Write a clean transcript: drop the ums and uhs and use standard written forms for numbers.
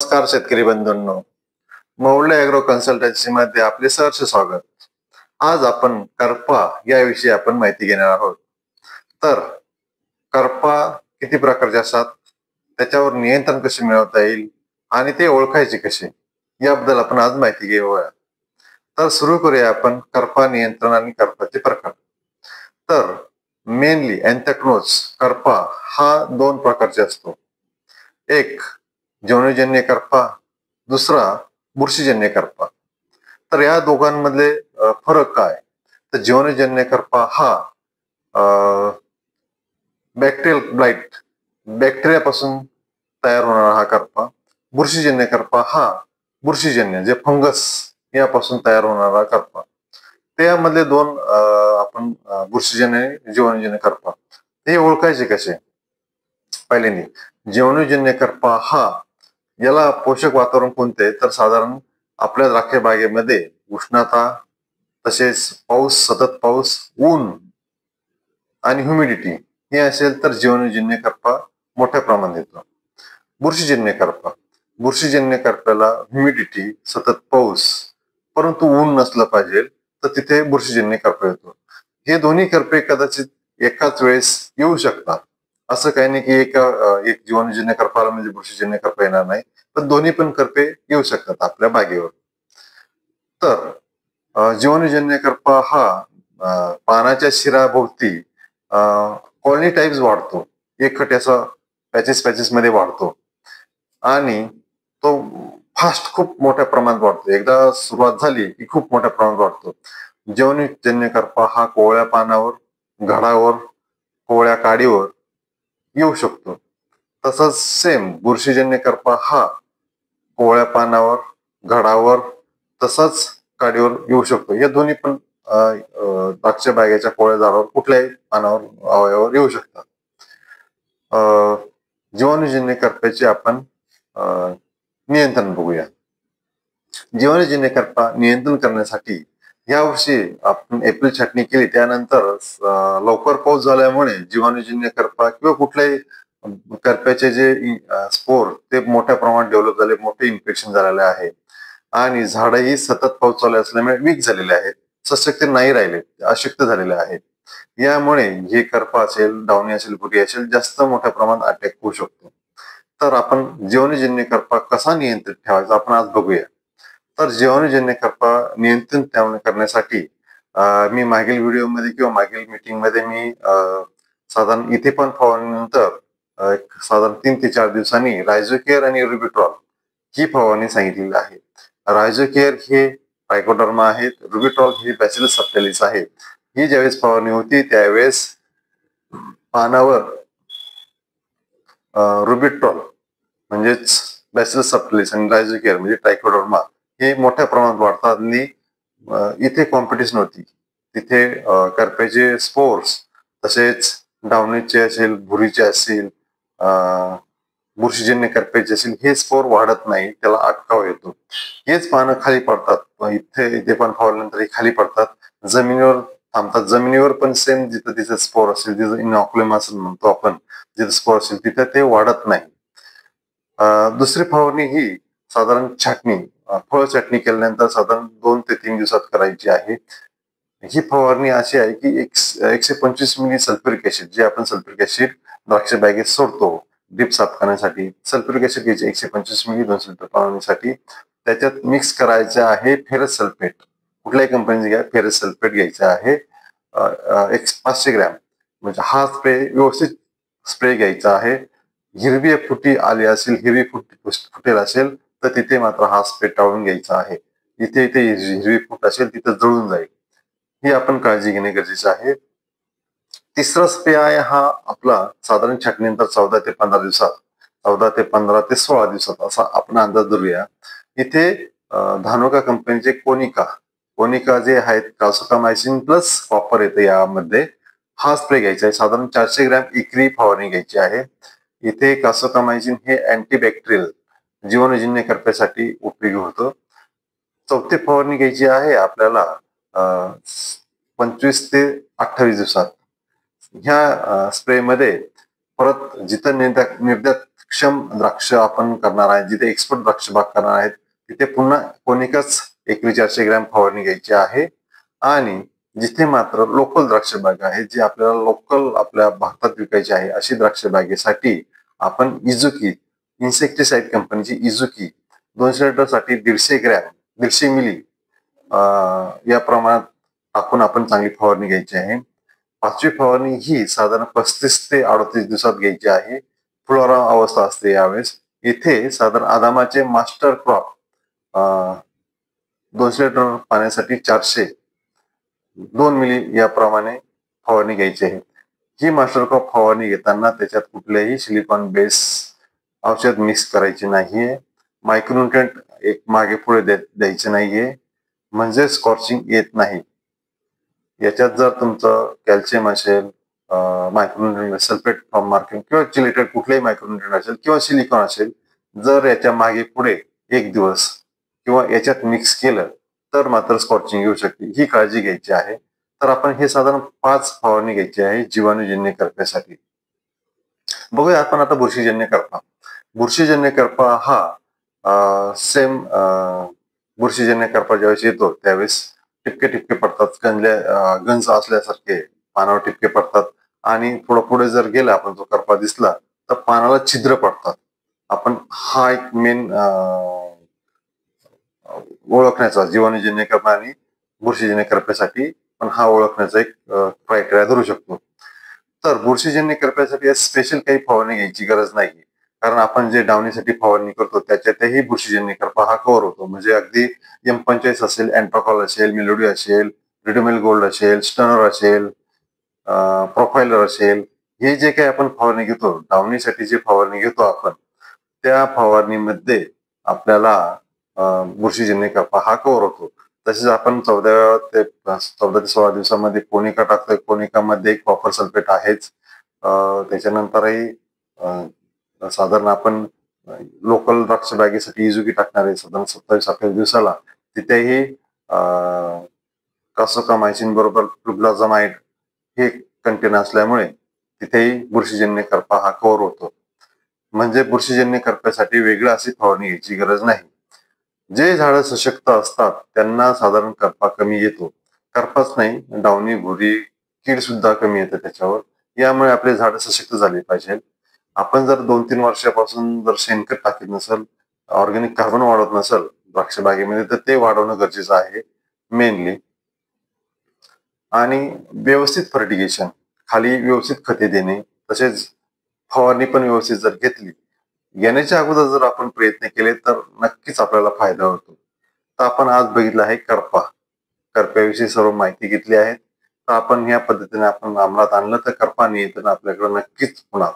नमस्कार शेतकरी बंधूंनो, मौल्य agro consultancy मध्ये आपले सहर्ष स्वागत. आज आपण करपा याविषयी आपण माहिती घेणार आहोत. तर करपा किती प्रकारचे असतात, त्याच्यावर नियंत्रण कसे मिळवता येईल आणि ते ओळखायचे कसे, याबद्दल आपण आज माहिती घेऊया. तर सुरू करूया आपण करपा नियंत्रण आणि करपाचे प्रकार. तर मेनली अँथ्रॅकनोज करपा हा 2 प्रकारचे असतो. एक जीवनजन्य करपा, दुसरा बुरशीजन्य करपा. तर या दोघांमधले फरक काय? तर जीवनजन्य करपा हा बॅक्टेरियल ब्लाइट, बॅक्टेरियापासून तयार होणारा हा करपा. बुरशीजन्य करपा हा बुरशीजन्य जे फंगस यापासून तयार होणारा करपा. त्यामधले दोन आपण बुरशीजन्य आणि जीवाणूजन्य करपा हे ओळखायचे कसे? पहिल्यांदा जीवाणूजन्य करपा हा याला पोषक वातावरण कोणते, तर साधारण आपल्या द्राक्ष बागेमध्ये उष्णता, तसेच पाऊस, सतत पाऊस, ऊन आणि ह्युमिडिटी हे असेल तर जीवाणूजन्य करपा मोठ्या प्रमाणात येतो. बुरशीजन्य करपा, बुरशीजन्य करप्याला ह्युमिडिटी, सतत पाऊस, परंतु ऊन नसलं पाहिजे, तर तिथे बुरशीजन्य करपा येतो. हे दोन्ही करपे कदाचित एकाच वेळेस येऊ शकतात. असं काही नाही की एक जीवाणूजन्य करपा आला म्हणजे बुरशीजन्य करपा येणार नाही, पण दोन्ही पण करपे येऊ शकतात आपल्या बागेवर. तर जीवाणूजन्य करपा हा पानाच्या शिराभोवती कॉलनी टाईप्स वाढतो, एकखट असा पॅचेस मध्ये वाढतो आणि तो फास्ट खूप मोठ्या प्रमाणात वाढतो. एकदा सुरुवात झाली की खूप मोठ्या प्रमाणात वाढतो. जीवाणूजन्य करपा हा कोवळ्या पानावर, घडावर, कोवळ्या काडीवर येऊ शकतो. तसंच सेम बुरशीजन्य करपा हा कोवळ्या पानावर, घडावर, तसंच काडीवर येऊ शकतो. या दोन्ही पण द्राक्ष बागेच्या कोवळ्या झाडावर कुठल्याही पानावर, अवयवावर येऊ शकतात. जीवाणूजन्य करप्याचे आपण नियंत्रण बघूया. जीवाणूजन्य करपा नियंत्रण करण्यासाठी यावर्षी आपण एप्रिल छाटणी केली, त्यानंतर लवकर पाऊस झाल्यामुळे जीवाणूजन्य करपा किंवा कुठल्याही करप्याचे जे स्पोर ते मोठ्या प्रमाणात डेव्हलप झाले, मोठे इन्फेक्शन झालेले आहे आणि झाडही सतत पाऊस चालू असल्यामुळे वीक झालेले आहेत, सशक्त नाही राहिले, अशक्त झालेले आहेत. यामुळे हे करपा असेल, डावणी असेल, बुरी असेल, जास्त मोठ्या प्रमाणात अटॅक होऊ शकतो. तर आपण जीवाणूजन्य करपा कसा नियंत्रित ठेवायचा आपण आज बघूया. तर जीवाणूजन्य करपा नियंत्रण करण्यासाठी मी मागील व्हिडिओमध्ये किंवा मागील मीटिंगमध्ये मी साधारण इथे पण फवारणीनंतर साधारण 3 ते 4 दिवसांनी रायझोकेअर आणि रुबिट्रॉल ही फवारणी सांगितलेली आहे. रायझोकेअर हे ट्रायकोडर्मा आहेत, रुबिट्रॉल ही बॅसिलस सबटिलिस आहे. ही ज्यावेळेस फवारणी होती त्यावेळेस पानावर रुबिट्रॉल म्हणजेच बॅसिलस सबटिलिस आणि रायझोकेअर म्हणजे ट्रायकोडर्मा हे मोठ्या प्रमाणात वाढतात आणि इथे कॉम्पिटिशन होती. तिथे करप्याचे स्पोर्स, तसेच डावणीचे असेल, भुरीचे असेल, बुरशीजन्य करप्याचे असेल, हे स्पोर वाढत नाही, त्याला अटकाव येतो. हेच पानं खाली पडतात, इथे पण फवारल्यानंतर हे खाली पडतात, जमिनीवर थांबतात. जमिनीवर पण सेम जिथं तिथे स्पोर असेल, जिथं इनॉक्युलम असं म्हणतो आपण, जिथं स्पोर असेल तिथे ते वाढत नाही. दुसरी फवारणी ही साधारण छाटणी, फळ छाटणी केल्यानंतर साधारण 2 ते 3 दिवसात करायची आहे. ही फवारणी अशी आहे की 125 मिली सल्फ्युरिक ऍसिड, जे आपण सल्फ्युरिक ऍसिड द्राक्ष बागेत सोडतो ड्रीप साफ करण्यासाठी, सल्फ्युरिक ऍसिड घ्यायचे 125 मिली 200 लिटर फवारणीसाठी. त्याच्यात मिक्स करायचं आहे फेरस सल्फेट, कुठल्याही कंपनीचे घ्या, फेरस सल्फेट घ्यायचं आहे 500 ग्रॅम. म्हणजे हा स्प्रे व्यवस्थित स्प्रे घ्यायचा आहे. हिरवी फुटी आली असेल, हिरवी फुटेल असेल तर तिथे मात्र हा स्प्रे टाळून घ्यायचा आहे. इथे इथे हिरवी फूट असेल तिथे जळून जाईल, ही आपण काळजी घेणे गरजेचे आहे. तिसरा स्प्रे आहे हा आपला साधारण छाटणीनंतर 14 ते 15 दिवसात, 14 ते 15 ते 16 दिवसात असा आपण अंदाज धरूया. इथे धानुका कंपनीचे कोनिका जे आहेत, काल्सोकामायसिन प्लस कॉपर येते यामध्ये. हा स्प्रे घ्यायचा आहे, साधारण 400 ग्रॅम एकरी फवारणी घ्यायची आहे. इथे काल्सोकामायसिन हे अँटीबॅक्टेरियल जीवाणूजन्य करप्यासाठी उपयोगी होतं. चौथी फवारणी घ्यायची आहे आपल्याला 25 ते 28 दिवसात. ह्या स्प्रे मध्ये परत जिथं निर्यात सक्षम द्राक्ष आपण करणार आहे, जिथे एक्सपर्ट द्राक्ष बाग करणार आहेत, तिथे पुन्हा कोनिकच एकरी 400 ग्रॅम फवारणी घ्यायची आहे. आणि जिथे मात्र लोकल द्राक्ष बाग आहे, जी आपल्याला लोकल आपल्या भारतात विकायची आहे, अशी द्राक्ष बागेसाठी आपण इझुकी इन्सेक्टिसाइड कंपनीची इझुकी 200 लिटरसाठी 150 ग्रॅम 150 मिली या प्रमाणात टाकून आपण चांगली फवारणी घ्यायची आहे. 5वी फवारणी ही साधारण 35 ते 38 दिवसात घ्यायची आहे. फुलोरा अवस्था असते यावेळेस. इथे साधारण आदामाचे मास्टर क्रॉप 200 लिटर पाण्यासाठी 400 2 मिली याप्रमाणे फवारणी घ्यायची आहे. ही मास्टर क्रॉप फवारणी घेताना त्याच्यात कुठलेही सिलिकॉन बेस औषध मिक्स करायचे नाहीये. मायक्रोन्युट्रिएंट एक मागे पुढे द्यायचे नाहीये, म्हणजे स्कॉर्चिंग येत नाही. याच्यात जर तुमचं कॅल्शियम असेल, मायक्रोन्युट्रिएंट सल्फेट फ्रॉम मार्किंग किंवा चिलेटेड कुठलेही मायक्रोन्युट्रिएंट असेल किंवा सिलिकॉन असेल, जर याच्या मागे पुढे 1 दिवस किंवा याच्यात मिक्स केलं तर मात्र स्कॉर्चिंग येऊ शकते. ही काळजी घ्यायची आहे. तर आपण हे साधारण 5 फवारणी घ्यायची आहे जीवाणूजन्य करप्यासाठी. बघूया आपण आता बुरशीजन्य करपा. बुरशीजन्य करपा हा सेम बुरशीजन्य करपा ज्यावेळेस येतो त्यावेळेस टिपके टिपके पडतात, गंज असल्यासारखे पानावर टिपके पडतात. आणि थोडं पुढे जर गेला आपण तो करपा दिसला तर पानाला छिद्र पडतात. आपण हा एक मेन ओळखण्याचा जीवाणूजन्य करपा आणि बुरशीजन्य करप्यासाठी पण हा ओळखण्याचा एक क्रायटेरिया धरू शकतो. तर बुरशीजन्य करप्यासाठी स्पेशल काही फवारणी घ्यायची गरज नाही, कारण आपण जे डावणीसाठी फवारणी करतो त्याच्यातही बुरशीजन्य करपा हा कव्हर होतो. म्हणजे अगदी M45 असेल, अँट्राकॉल असेल, मेलोडी असेल, रिडोमेल गोल्ड असेल, स्टनर असेल, प्रोफायलर असेल, हे जे काही आपण फवारणी घेतो, डावणीसाठी जे फवारणी घेतो आपण, त्या फवारणीमध्ये आपल्याला बुरशीजन्य करपा हा कव्हर होतो. तसेच आपण 14 ते 16 दिवसामध्ये कोनिका टाकतोय. कोनिकामध्ये कॉपर सल्फेट आहेच. त्याच्यानंतरही साधारण आपण लोकल द्राक्ष बागेसाठी इझुकी टाकणार आहे साधारण 27-28 दिवसाला. तिथेही कासोकामायसिन बरोबर फ्लुब्लाझामाइड हे कंटेन असल्यामुळे तिथेही बुरशीजन्य करपा हा कव्हर होतो. म्हणजे बुरशीजन्य करप्यासाठी वेगळं अशी फवारणी घ्यायची गरज नाही. जे झाडं सशक्त असतात त्यांना साधारण करपा कमी येतो. करपाच नाही, डावणी, भुरी, कीड सुद्धा कमी येते त्याच्यावर. यामुळे आपले झाडं सशक्त झाले पाहिजे. आपण जर 2-3 वर्षापासून जर शेणखत टाकीत नसेल, ऑर्गॅनिक कार्बन वाढवत नसेल द्राक्ष बागेमध्ये, तर ते वाढवणं गरजेचं आहे मेनली. आणि व्यवस्थित फर्टिगेशन, खाली व्यवस्थित खते देणे, तसेच फवारणी पण व्यवस्थित जर घेतली, येण्याच्या अगोदर जर आपण प्रयत्न केले तर नक्कीच आपल्याला फायदा होतो. तर आपण आज बघितलं आहे करपा. करप्याविषयी सर्व माहिती घेतली आहे. तर आपण या पद्धतीने आपण अंमलात आणलं तर करपा नियंत्रण आपल्याकडे नक्कीच होणार.